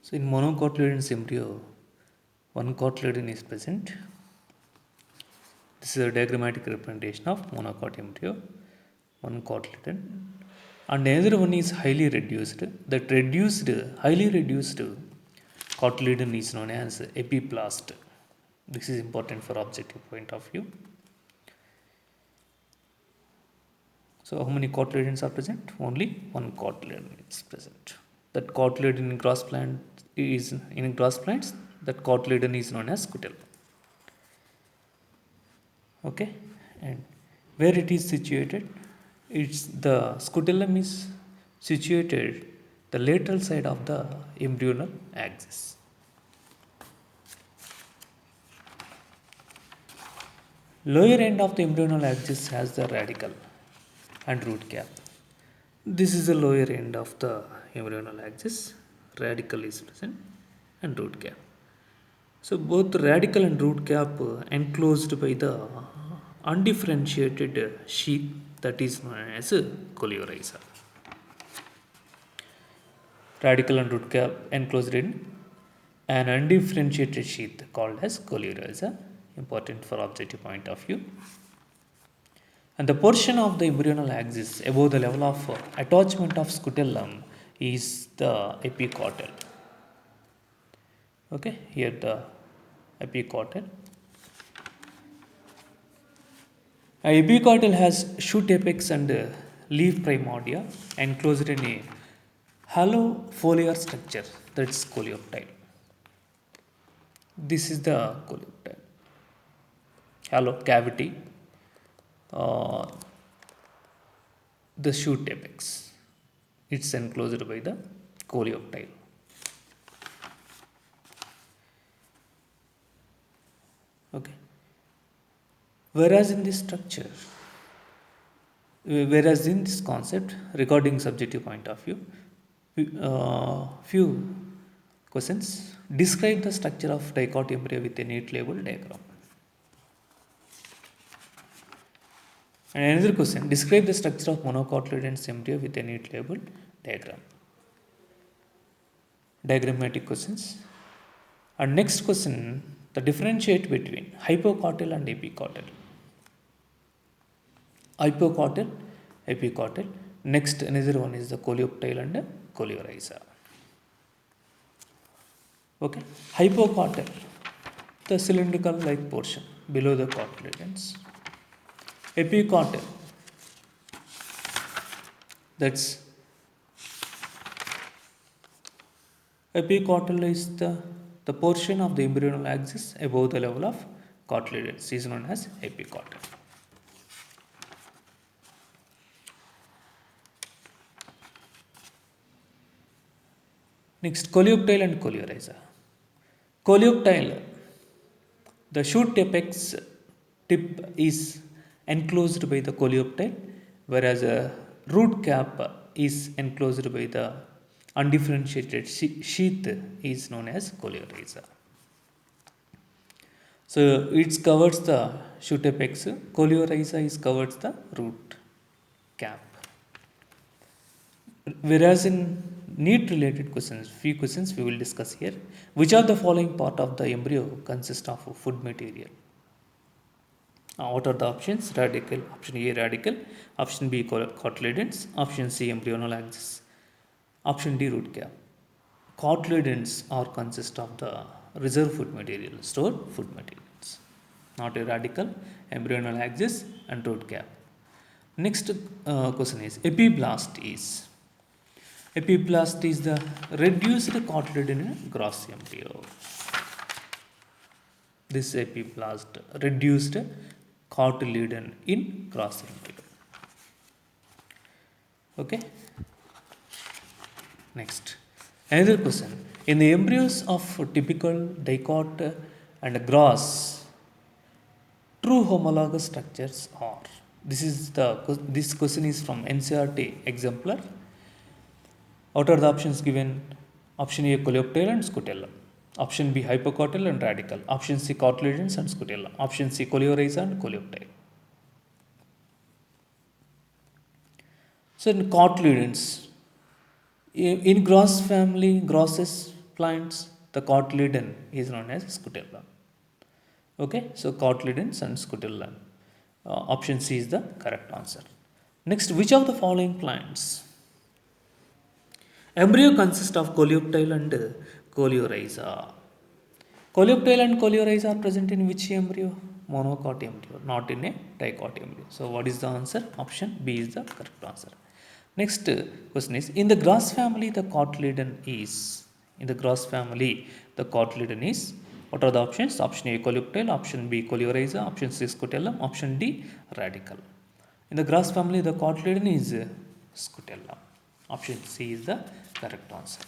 So in monocotyledon's embryo, one cotyledon is present. This is a diagrammatic representation of monocot embryo, one cotyledon, and another one is highly reduced. That highly reduced cotyledon is known as epiplast. This is important for objective point of view. So how many cotyledons are present? Only one cotyledon is present. That cotyledon in grass plant is in grass plants. That cotyledon is known as scutellum. Okay, and where it is situated? It's the scutellum is situated the lateral side of the embryonal axis. Lower end of the embryonal axis has the radicle and root cap. This is the lower end of the embryonal axis. Radicle is present and root cap. So both radicle and root cap enclosed by the undifferentiated sheath that is known as coleorhiza. Radicle and root cap enclosed in an undifferentiated sheath called as coleorhiza, important for objective point of view. And the portion of the embryonal axis above the level of attachment of scutellum is the epicotyl. Okay, here the epicotyl. A epicotyl has shoot apex and leaf primordia enclosed in a hollow foliar structure, that's coleoptile. This is the coleoptile. Hollow cavity, the shoot apex. It's enclosed by the coleoptile. Okay. Whereas in this concept, regarding subjective point of view, few questions. Describe the structure of dicot embryo with a neat label diagram. And another question. Describe the structure of monocotyledon's embryo with a neat label diagram. Diagrammatic questions. And next question, the differentiate between hypocotyl and epicotyl. Hypocotyl, epicotyl. Next, another one is the coleoptile and coleorhiza. Okay, hypocotyl, the cylindrical like portion below the cotyledons. Epicotyl, that's epicotyl is the portion of the embryonal axis above the level of cotyledons is known as epicotyl. Next, coleoptile and coleorhiza. Coleoptile, the shoot apex tip is enclosed by the coleoptile, whereas a root cap is enclosed by the undifferentiated sheath is known as coleorhiza. So it covers the shoot apex, coleorhiza is covers the root cap. Whereas in neat related questions, few questions we will discuss here. Which of the following part of the embryo consists of food material? What are the options? Radicle, option A radicle, option B cotyledons, option C embryonal axis, option D root cap. Cotyledons are consist of the reserve food material, stored food materials, not a radicle, embryonal axis and root cap. Next question is epiblast is. Epiblast is the reduced cotyledon in a gross embryo. This epiblast reduced cotyledon in gross embryo. Okay. Next, another question. In the embryos of typical dicot and gross, true homologous structures are. This question is from NCERT exemplar. What are the options given? Option A coleoptile and scutellum. Option B hypocotyl and radicle. Option C cotyledons and scutellum. Option C coleorhiza and coleoptile. So in cotyledons, in gross family, grosses plants, the cotyledon is known as scutellum. Okay, so cotyledons and scutellum. Option C is the correct answer. Next, which of the following plants? Embryo consists of coleoptile and coleorhiza. Coleoptile and coleorhiza are present in which embryo? Monocot embryo, not in a dicot embryo. So, what is the answer? Option B is the correct answer. Next question is, in the grass family, the cotyledon is. In the grass family, the cotyledon is. What are the options? Option A, coleoptile. Option B, coleorhiza. Option C, scutellum. Option D, radical. In the grass family, the cotyledon is scutellum. Option C is the correct answer.